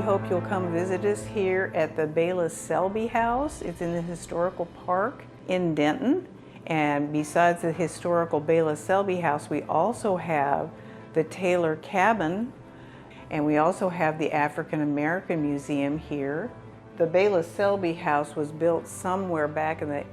we hope you'll come visit us here at the Bayless-Selby house. It's in the historical park in Denton. And besides the historical Bayless-Selby house, we also have the Taylor cabin, and we also have the African American Museum here. The Bayless-Selby house was built somewhere back in the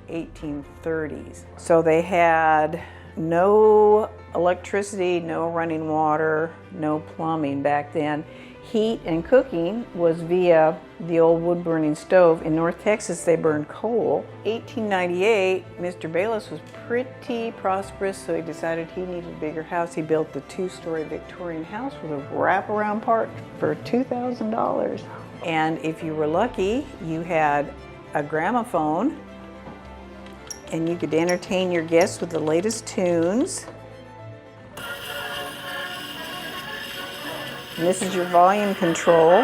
1830s. So they had no electricity, no running water, no plumbing back then. Heat and cooking was via the old wood-burning stove. In North Texas, they burned coal. 1898, Mr. Bayless was pretty prosperous, so he decided he needed a bigger house. He built the two-story Victorian house with a wraparound part for $2,000. And if you were lucky, you had a gramophone, and you could entertain your guests with the latest tunes. And this is your volume control.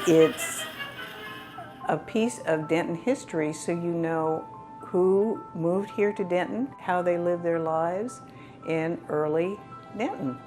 It's a piece of Denton history, so you know who moved here to Denton, how they lived their lives in early Denton.